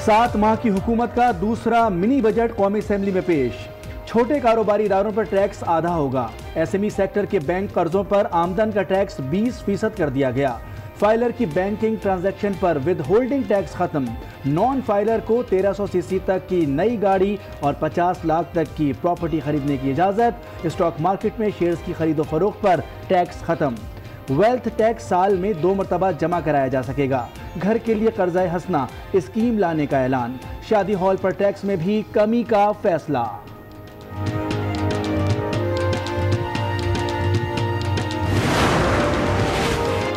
7 माह की हुकूमत का दूसरा मिनी बजट कौमी असेंबली में पेश। छोटे कारोबारी इदारों पर टैक्स आधा होगा। एसएमई सेक्टर के बैंक कर्जों पर आमदन का टैक्स 20% कर दिया गया। फाइलर की बैंकिंग ट्रांजैक्शन पर विद होल्डिंग टैक्स खत्म। नॉन फाइलर को 1300 सीसी तक की नई गाड़ी और 50 लाख तक की प्रॉपर्टी खरीदने की इजाजत। स्टॉक मार्केट में शेयर्स की खरीदो फरोख्त पर टैक्स खत्म। वेल्थ टैक्स साल में 2 मरतबा जमा कराया जा सकेगा। घर के लिए कर्जा हसना स्कीम लाने का ऐलान। शादी हॉल पर टैक्स में भी कमी का फैसला।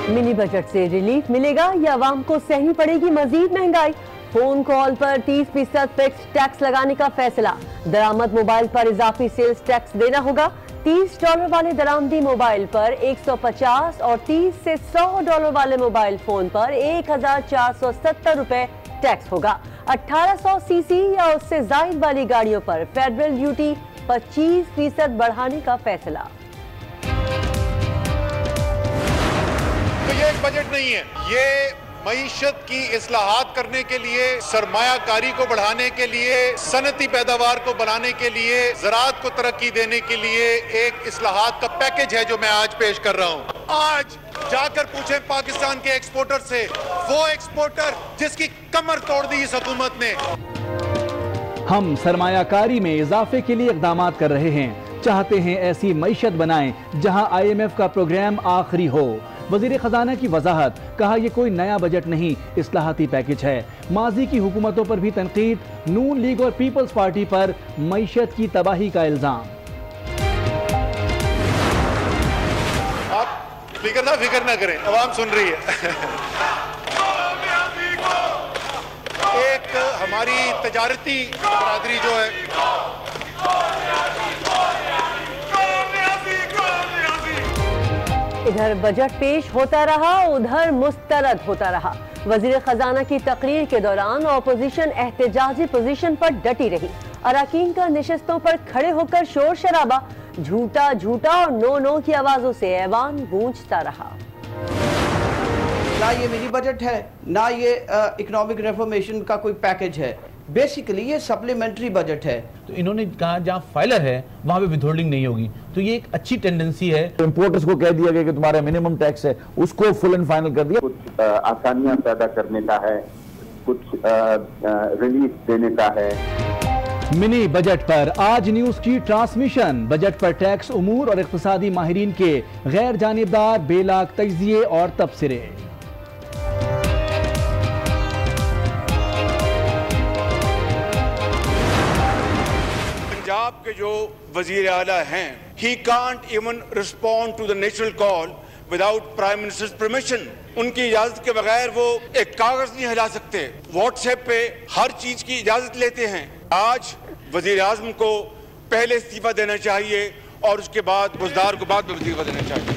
मिनी बजट से रिलीफ मिलेगा या आवाम को सहनी पड़ेगी मजीद महंगाई। फोन कॉल पर 30% फिक्स टैक्स लगाने का फैसला। दरामद मोबाइल पर इजाफी सेल्स टैक्स देना होगा। $30 वाले दरामदी मोबाइल पर 150 और 30 से $100 वाले मोबाइल फोन पर 1470 रुपए टैक्स होगा। 1800 सीसी या उससे जायद वाली गाड़ियों पर फेडरल ड्यूटी 25% बढ़ाने का फैसला। तो ये एक बजट नहीं है, ये मईशत की इस्लाहात करने के लिए, सरमायाकारी को बढ़ाने के लिए, सनती पैदावार को बनाने के लिए, ज़राअत को तरक्की देने के लिए एक इस्लाहात का पैकेज है जो मैं आज पेश कर रहा हूँ। आज जाकर पूछें पाकिस्तान के एक्सपोर्टर से, वो एक्सपोर्टर जिसकी कमर तोड़ दी इस हुकूमत ने। हम सरमायाकारी में इजाफे के लिए इक़दाम कर रहे हैं। चाहते हैं ऐसी मईशत बनाएं जहां IMF का प्रोग्राम आखिरी हो। वजीर खजाना की वजाहत, कहा यह कोई नया बजट नहीं, इस्लाहाती पैकेज है। माजी की हुकूमतों पर भी तनकीद। नून लीग और पीपल्स पार्टी पर मईशत की तबाही का इल्जाम। आप फिक्र ना करें, अवाम सुन रही है। एक हमारी तजारती बरादरी जो है, इधर बजट पेश होता रहा, उधर मुस्तरद होता रहा। वजीर खजाना की तकरीर के दौरान ऑपोजिशन एहतजाजी पोजीशन पर डटी रही। अराकीन का नशिस्तों पर खड़े होकर शोर शराबा, झूठा झूठा और नो नो की आवाजों से ऐवान गूंजता रहा। ना ये मिनी बजट है, ना ये इकोनॉमिक रिफॉर्मेशन का कोई पैकेज है। बेसिकली ये सप्लीमेंट्री बजट है। तो इन्होंने कहा जहाँ फाइलर है वहां पे विथहोल्डिंग नहीं होगी, तो ये एक अच्छी टेंडेंसी है। इंपोर्टर्स को कह दिया गया कि तुम्हारा मिनिमम टैक्स है, उसको फुल एंड फाइनल कर दिया। कुछ आसानियां पैदा करने का है, कुछ रिलीफ देने का है। मिनी बजट पर आज न्यूज की ट्रांसमिशन। बजट पर टैक्स उमूर और इक्तिसादी माहिरीन के गैर जानिबदार बेलाग तज्जिए और तबसरे। पंजाब के जो वजीर आला हैं, he can't even respond to the natural call without prime ministers permission. उनकी इजाजत के बगैर वो एक कागज नहीं हिला सकते। व्हाट्सएप पे हर चीज की इजाजत लेते हैं। आज वजीर आजम को पहले इस्तीफा देना चाहिए और उसके बाद बुज़दार को बाद में इस्तीफा देना चाहिए।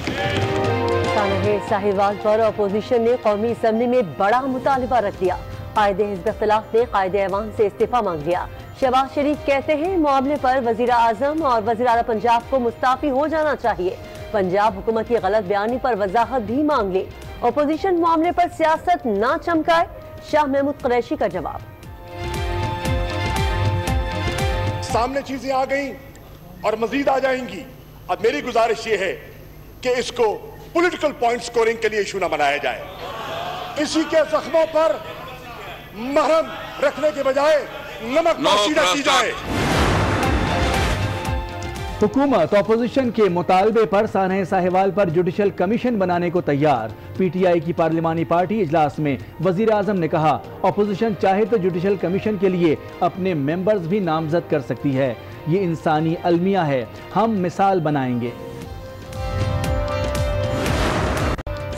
सानहे साहिवाल पर अपोजिशन ने कौमी असेंबली में बड़ा मुतालिबा रख दिया। कायदे हिज़्ब इख्तिलाफ ने कायदे ऐवान से इस्तीफा मांग लिया। शहबाज शरीफ कहते हैं मामले पर वजीर आजम और वजीर आला पंजाब को मुस्ताफी हो जाना चाहिए। पंजाब हुकूमत की गलत बयानी पर वजाहत भी मांग ली। अपोजिशन मामले पर सियासत ना चमकाए, शाह महमूद कुरैशी का जवाब। सामने चीजें आ गई और मजीद आ जाएंगी। अब मेरी गुजारिश ये है कि इसको पॉलिटिकल पॉइंट स्कोरिंग के लिए इशू न बनाया जाए। किसी के जख्मों पर मरहम रखने के बजाय नमक नोशी रखी जाए। हुकूमत अपोजिशन के मुतालबे पर सानहे साहिवाल पर जुडिशल कमीशन बनाने को तैयार। PTI की पार्लिमानी पार्टी इजलास में वजीर आजम ने कहा अपोजिशन चाहे तो जुडिशल कमीशन के लिए अपने मेंबर्स भी नामजद कर सकती है। ये इंसानी अलमिया है, हम मिसाल बनाएंगे।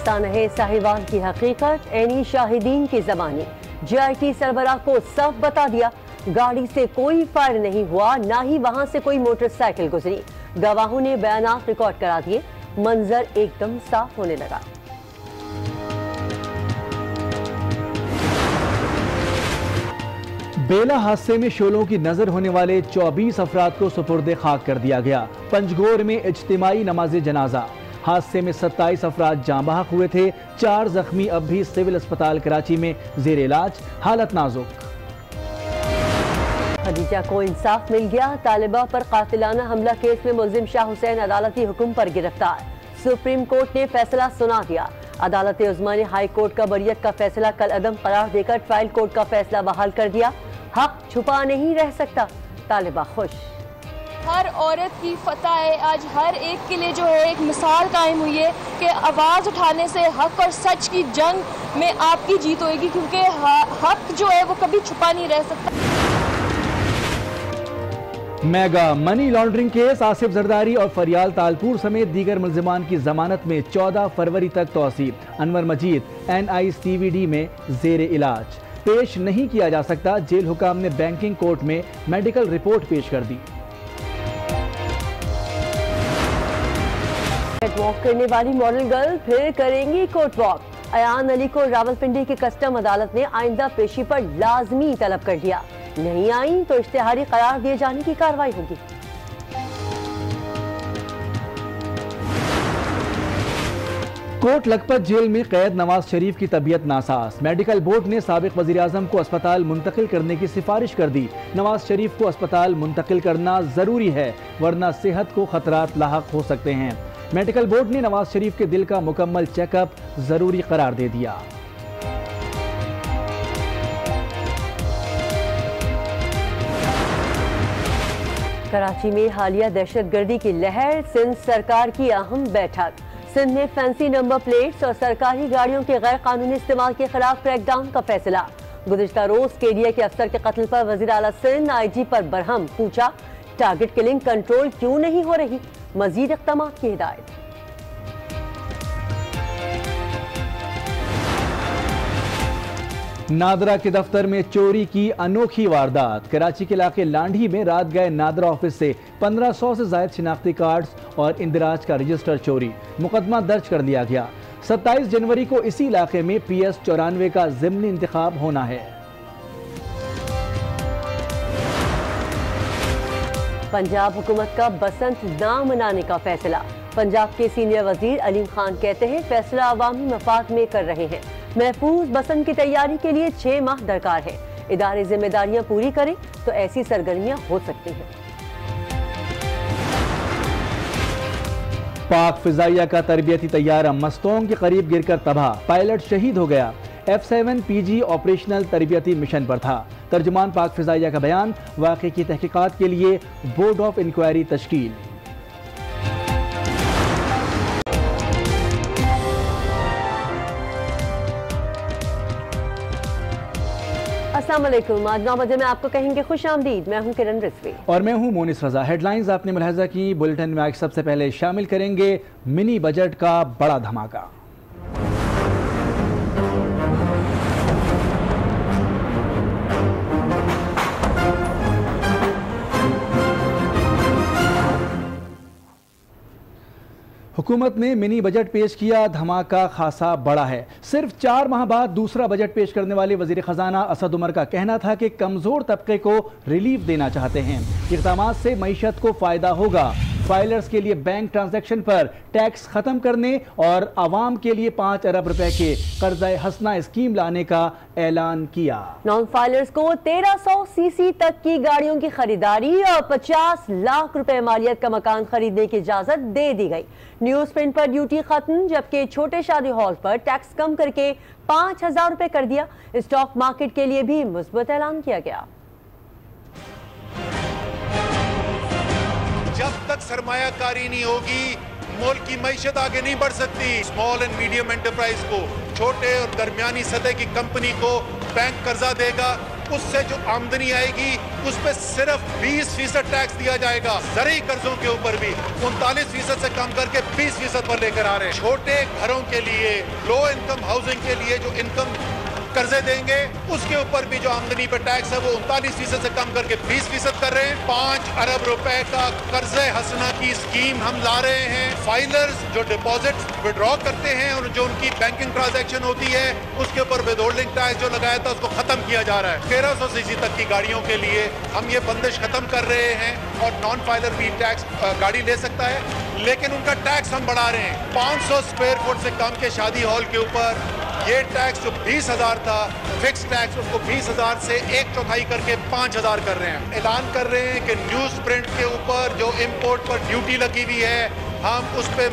सानहे साहिवाल की हकीकत एनी शाहिदीन की जबानी। JIT सरबराह को साफ बता दिया, गाड़ी से कोई फायर नहीं हुआ, ना ही वहां से कोई मोटरसाइकिल गुजरी। गवाहों ने बयानात रिकॉर्ड करा दिए। मंजर एकदम साफ होने लगा। बेला हादसे में शोलों की नजर होने वाले 24 अफराद को सुपुर्द खाक कर दिया गया। पंजगोर में इज्तिमाई नमाज जनाजा। हादसे में 27 अफराद जाँ बहक हुए थे। 4 जख्मी अब भी सिविल अस्पताल कराची में जेर इलाज, हालत नाजुक। खदीजा को इंसाफ मिल गया। तालिबा पर कातिलाना हमला केस में मुलजिम शाह हुसैन अदालती हुक्म पर गिरफ्तार। सुप्रीम कोर्ट ने फैसला सुना दिया। अदालत उज़्मा ने हाई कोर्ट का बरियत का फैसला कल अदम करार देकर ट्रायल कोर्ट का फैसला बहाल कर दिया। हक छुपा नहीं रह सकता, तालिबा खुश। हर औरत की फतह है, आज हर एक के लिए जो है एक मिसाल कायम हुई है कि आवाज़ उठाने से हक और सच की जंग में आपकी जीत होगी, क्योंकि हक जो है वो कभी छुपा नहीं रह सकता। Mega money laundering case, Asif Zardari और फरियाल तालपुर समेत दीगर मुल्जिमान की जमानत में 14 फरवरी तक तौसी। अनवर मजीद NICVD में जेर इलाज, पेश नहीं किया जा सकता। जेल हुकाम ने बैंकिंग कोर्ट में मेडिकल रिपोर्ट पेश कर दी। वॉक करने वाली मॉडल गर्ल फिर करेंगी कोर्ट वॉक। अयान अली को रावलपिंडी की कस्टम अदालत ने आइंदा पेशी पर लाजमी तलब कर दिया। नहीं आई तो इश्तिहारी करार दिए जाने की कार्रवाई होगी। कोट लखपत जेल में कैद नवाज शरीफ की तबीयत नासाज। मेडिकल बोर्ड ने साबिक वजीर आजम को अस्पताल मुंतकिल करने की सिफारिश कर दी। नवाज शरीफ को अस्पताल मुंतकिल करना जरूरी है, वरना सेहत को खतरात लाहक हो सकते हैं। मेडिकल बोर्ड ने नवाज शरीफ के दिल का मुकम्मल चेकअप जरूरी करार दे दिया। कराची में हालिया दहशतगर्दी की लहर, सिंध सरकार की अहम बैठक। सिंध में फैंसी नंबर प्लेट्स और सरकारी गाड़ियों के गैर कानूनी इस्तेमाल के खिलाफ क्रैकडाउन का फैसला। गुज़िश्ता रोज KDA के अफसर के कत्ल पर वज़ीर आला सिंध IG पर बरहम, पूछा टारगेट किलिंग कंट्रोल क्यों नहीं हो रही, मजीद इक़दाम की हिदायत। नादरा के दफ्तर में चोरी की अनोखी वारदात। कराची के इलाके लांढी में रात गए नादरा ऑफिस से 1500 से ज्यादा शिनाख्ती कार्ड्स और इंदिराज का रजिस्टर चोरी। मुकदमा दर्ज कर लिया गया। 27 जनवरी को इसी इलाके में PS 94 का ज़िमनी इंतखाब होना है। पंजाब हुकूमत का बसंत ना मनाने का फैसला। पंजाब के सीनियर वजीर अलीम खान कहते हैं फैसला अवामी मफाद में कर रहे हैं। महफूज बसंत की तैयारी के लिए 6 माह दरकार है। इदारे जिम्मेदारियां पूरी करें तो ऐसी सरगर्मियां हो सकती हैं। पाक फिजाइया का तरबियती तैयारा मस्तोंग के करीब गिरकर तबाह, पायलट शहीद हो गया। F7 PG ऑपरेशनल तरबियती मिशन पर था। तर्जुमान पाक फिजाइया का बयान, वाक़े की तहकीकात के लिए बोर्ड ऑफ इंक्वायरी तश्कील। अस्सलाम वालेकुम। आज 9 बजे में आपको कहेंगे खुश आमदीद। मैं हूं किरण रिजवी और मैं हूं मोनिस रजा। हेडलाइंस आपने मुलाहिजा की। बुलेटिन में आज सबसे पहले शामिल करेंगे मिनी बजट का बड़ा धमाका। हुकूमत ने मिनी बजट पेश किया, धमाका खासा बड़ा है। सिर्फ 4 माह बाद दूसरा बजट पेश करने वाले वजीर खजाना असद उमर का कहना था कि कमजोर तबके को रिलीफ देना चाहते हैं। इक़दामात से मईशत को फायदा होगा। फाइलर्स के लिए बैंक ट्रांजैक्शन पर टैक्स खत्म करने और आवाम के लिए 5 अरब रुपए के कर्जा हसना स्कीम लाने का ऐलान किया। नॉन फाइलर्स को 1300 CC तक की गाड़ियों की खरीदारी और 50 लाख रुपए मालियत का मकान खरीदने की इजाजत दे दी गई। न्यूज प्रिंट पर ड्यूटी खत्म, जबकि छोटे शादी हॉल पर टैक्स कम करके 5000 रुपए कर दिया। स्टॉक मार्केट के लिए भी मुस्बत ऐलान किया गया। जब तक सरमायाकारी नहीं होगी, मुल्क की मईशत आगे नहीं बढ़ सकती। स्मॉल एंड मीडियम एंटरप्राइज को, छोटे और दरमियानी सतह की कंपनी को बैंक कर्जा देगा, उससे जो आमदनी आएगी उस पर सिर्फ 20% टैक्स दिया जाएगा। ज़रूरी कर्जों के ऊपर भी 39% से कम करके 20% पर लेकर आ रहे हैं। छोटे घरों के लिए, लो इनकम हाउसिंग के लिए जो इनकम कर्जे देंगे उसके ऊपर भी जो आमदनी पर टैक्स है वो 39% से कम करके 20% कर रहे हैं। 5 अरब रुपए का कर्जे हसना की स्कीम हम ला रहे हैं। फाइलर्स जो डिपॉजिट विड्रॉ करते हैं और जो उनकी बैंकिंग ट्रांजैक्शन होती है उसके ऊपर विदहोल्डिंग टैक्स जो लगाया था उसको खत्म किया जा रहा है। 1300 CC तक की गाड़ियों के लिए हम ये बंदिश खत्म कर रहे हैं और नॉन फाइलर भी टैक्स गाड़ी ले सकता है, लेकिन उनका टैक्स हम बढ़ा रहे हैं। 500 स्क्वायर फुट से कम के शादी हॉल के ऊपर ये टैक्स जो 20,000 था फिक्स टैक्स, उसको 20,000 से 1/4 करके 5,000 कर रहे हैं। ऐलान कर रहे हैं कि न्यूज प्रिंट के ऊपर जो इंपोर्ट पर ड्यूटी लगी हुई है, हम उस पे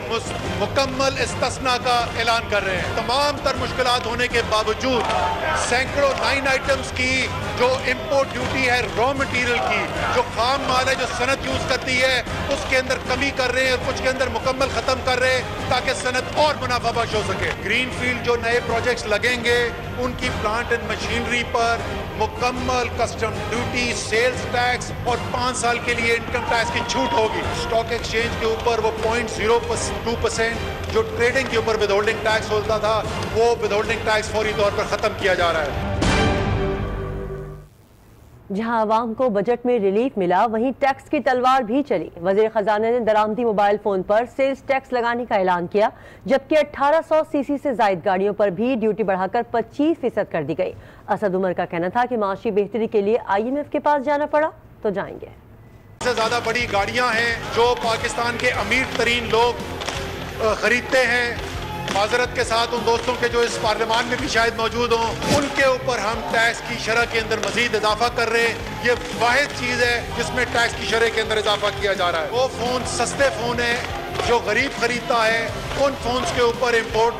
मुकम्मल इस्तिस्ना का ऐलान कर रहे हैं। तमाम तर मुश्किलात होने के बावजूद सैकड़ों 9 आइटम्स की जो इंपोर्ट ड्यूटी है रॉ मटेरियल की, जो खाम माल है जो सनत यूज करती है, उसके अंदर कमी कर रहे हैं, कुछ के अंदर मुकम्मल खत्म कर रहे हैं ताकि सनत और मुनाफाबख्श हो सके। ग्रीन फील्ड जो नए प्रोजेक्ट्स लगेंगे उनकी प्लांट एंड मशीनरी पर मुकम्मल कस्टम ड्यूटी, सेल्स टैक्स और 5 साल के लिए इनकम टैक्स की छूट होगी। स्टॉक एक्सचेंज के ऊपर वो 0.02% जो ट्रेडिंग के ऊपर विदहोल्डिंग टैक्स होता था, वो विदहोल्डिंग टैक्स फौरी तौर पर खत्म किया जा रहा है। जहां आवाम को बजट में रिलीफ मिला, वहीं टैक्स की तलवार भी चली। वजीर खजाना ने दरामदी मोबाइल फोन पर सेल्स टैक्स लगाने का ऐलान किया, जबकि 1800 सीसी से जायद गाड़ियों पर भी ड्यूटी बढ़ाकर 25% कर दी गई। असद उमर का कहना था कि माशी बेहतरी के लिए IMF के पास जाना पड़ा तो जाएंगे। सबसे ज्यादा बड़ी गाड़ियां हैं जो पाकिस्तान के अमीर तरीन लोग खरीदते हैं। माजरत के साथ उन दोस्तों के जो इस पार्लियामान में भी शायद मौजूद हों, उनके ऊपर हम टैक्स की शरह के अंदर मजीद इजाफा कर रहे हैं। ये वाहिद चीज है जिसमें टैक्स की शरह के अंदर इजाफा किया जा रहा है। वो फोन सस्ते फोन है जो गरीब खरीदता है, उन फोन्स के ऊपर इंपोर्ट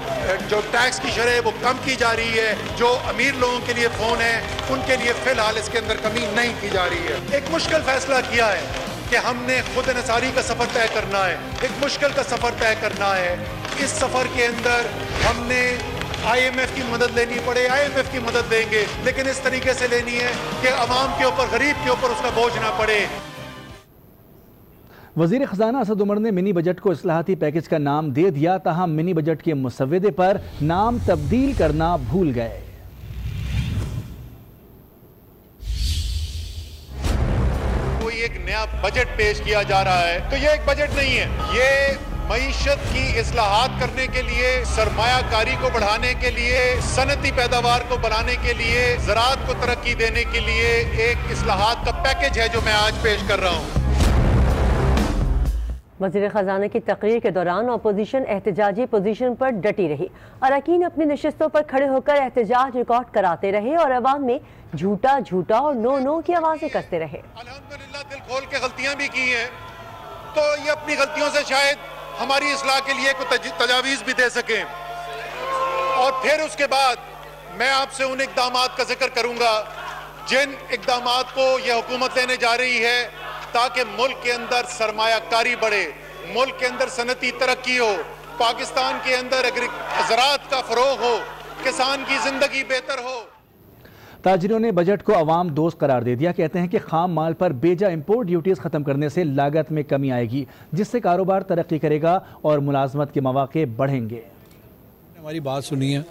जो टैक्स की शरह वो कम की जा रही है। जो अमीर लोगों के लिए फोन है उनके लिए फिलहाल इसके अंदर कमी नहीं की जा रही है। एक मुश्किल फैसला किया है कि हमने खुद नसारी का सफर तय करना है, एक मुश्किल का सफर तय करना है। इस सफर के अंदर हमने IMF की मदद लेनी पड़े, IMF की मदद लेंगे, लेकिन इस तरीके से लेनी है कि अवाम के ऊपर, गरीब के ऊपर उसका बोझ ना पड़े। वजीर खजाना असद उमर ने मिनी बजट को इस्लाहाती पैकेज का नाम दे दिया, ताहम मिनी बजट के मुसव्वदे पर नाम तब्दील करना भूल गए। कोई एक नया बजट पेश किया जा रहा है तो ये एक बजट नहीं है, ये मईशत की इस्लाहात करने के लिए, सरमायाकारी को बढ़ाने के लिए, सनती पैदावार को बढ़ाने के लिए, ज़राअत को तरक्की देने के लिए एक इस्लाहात का पैकेज है जो मैं आज पेश कर रहा हूँ। वज़ीर ख़ज़ाना की तकरीर के दौरान अपोजिशन एहतजाजी पोजीशन पर डटी रही। अरकान अपनी नशिस्तों पर खड़े होकर एहतजाज रिकॉर्ड कराते रहे और अवाम में झूठा झूठा और नो नो की आवाज़ें करते रहे। अल्हम्दुलिल्लाह दिल खोल के गलतियां भी की हैं, तो ये अपनी गलतियों से शायद हमारी इस्लाह के लिए कोई तजावीज़ भी दे सकें। और फिर उसके बाद मैं आपसे उन इक़दामात का जिक्र करूंगा जिन इक़दामात को यह हुकूमत लेने जा रही है ताकि मुल्क के अंदर सरमायाकारी बढ़े, मुल्क के अंदर सनती तरक्की हो, पाकिस्तान के अंदर ज़राअत का फ़रोग़ हो, किसान की ज़िंदगी बेहतर हो। ताजिरों ने बजट को अवाम दोस्त करार दे दिया। कहते हैं कि खाम माल पर बेजा इंपोर्ट ड्यूटीज खत्म करने से लागत में कमी आएगी, जिससे कारोबार तरक्की करेगा और मुलाजमत के मौके बढ़ेंगे। हमारी बात सुनी है,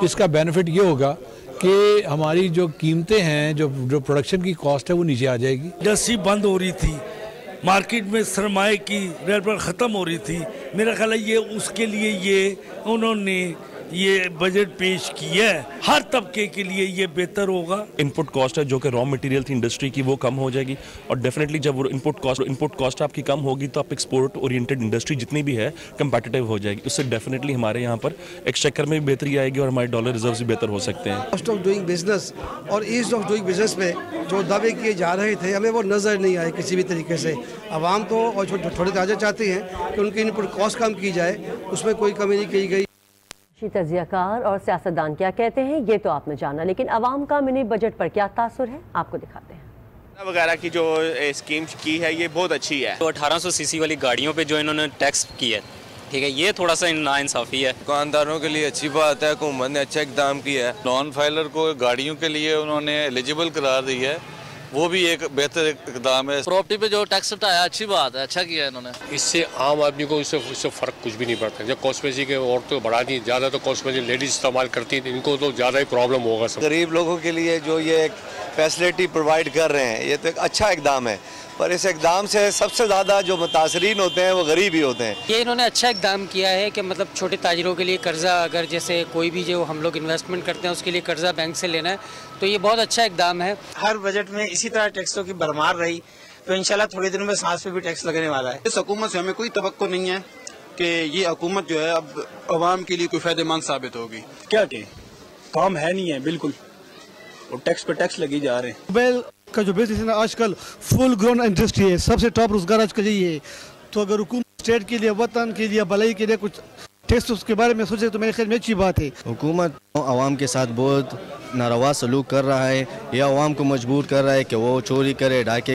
इसका बेनिफिट ये होगा कि हमारी जो कीमतें हैं, जो प्रोडक्शन की कॉस्ट है वो नीचे आ जाएगी। इंडस्ट्री बंद हो रही थी, मार्केट में सरमाए की रेल ख़त्म हो रही थी। मेरा ख्याल है ये उसके लिए ये उन्होंने ये बजट पेश किया है, हर तबके के लिए ये बेहतर होगा। इनपुट कॉस्ट है जो कि रॉ मटेरियल थी इंडस्ट्री की, वो कम हो जाएगी और डेफिनेटली जब वो इनपुट कॉस्ट आपकी कम होगी तो आप एक्सपोर्ट ओरिएंटेड इंडस्ट्री जितनी भी है कंपेटिटिव हो जाएगी। उससे डेफिनेटली हमारे यहाँ पर एक्सचेकर में भी बेहतरी आएगी और हमारे डॉलर रिजर्व्स भी बेहतर हो सकते हैं। कॉस्ट ऑफ डूइंग बिजनेस और ईज ऑफ डूइंग बिजनेस में जो दावे किए जा रहे थे हमें वो नज़र नहीं आए किसी भी तरीके से। आवाम तो और छोटे ताजे चाहती हैं कि उनकी इनपुट कॉस्ट कम की जाए, उसमें कोई कमी नहीं की गई। तजियाकार और सियासतदान क्या कहते हैं ये तो आपने जाना, लेकिन अवाम का मिनी बजट पर क्या तासुर है आपको दिखाते हैं। वगैरह की जो स्कीम की है ये बहुत अच्छी है। तो 1800 सीसी वाली गाड़ियों पे जो इन्होंने टैक्स किया है, ठीक है, ये थोड़ा सा नाइंसाफी है। दुकानदारों के लिए अच्छी बात है, हुकूमत ने अच्छा इकदाम किया है। नॉन फाइलर को गाड़ियों के लिए उन्होंने एलिजिबल करार दी है, वो भी एक बेहतर इकदाम है। प्रॉपर्टी पे जो टैक्स हटाया अच्छी बात है, अच्छा किया है इन्होंने। इससे आम आदमी को इससे फर्क कुछ भी नहीं पड़ता। जब कॉस्मेटिक के औरतों को बढ़ा दी, ज़्यादा तो कॉस्मेटिक लेडीज इस्तेमाल करती हैं, इनको तो ज़्यादा ही प्रॉब्लम होगा। गरीब लोगों के लिए जो ये फैसिलिटी प्रोवाइड कर रहे हैं ये तो एक अच्छा इकदाम है, पर इस इकदाम से सबसे ज़्यादा जो मुतासरीन होते हैं वो गरीब ही होते हैं। ये इन्होंने अच्छा इकदाम किया है कि मतलब छोटे ताजिरों के लिए कर्जा, अगर जैसे कोई भी जो हम लोग इन्वेस्टमेंट करते हैं उसके लिए कर्जा बैंक से लेना है, तो ये बहुत अच्छा इकदाम है। हर बजट में इसी तरह टैक्सों की भरमार रही तो इंशाल्लाह थोड़े दिनों में सांस पे भी टैक्स लगने वाला है। इस हुकूमत से हमें कोई तवक्को नहीं है कि ये हुकूमत जो है अब अवाम के लिए कोई फायदेमंद साबित होगी। क्या कहें, काम है नहीं है बिल्कुल, और टैक्स पे टैक्स लगे जा रहे हैं। मोबाइल का जो बिजनेस है ना आजकल फुल ग्रोन इंडस्ट्री है, सबसे टॉप रोजगार आजकल यही है। तो अगर हुकूमत स्टेट के लिए, वतन के लिए, भलाई के लिए कुछ टैक्स उसके बारे में सोचे तो मेरे ख्याल में अच्छी बात है। हुकूमत आवाम के साथ बहुत नारवा सलूक कर रहा है, या आवाम को मजबूर कर रहा है कि वो चोरी करे, डाके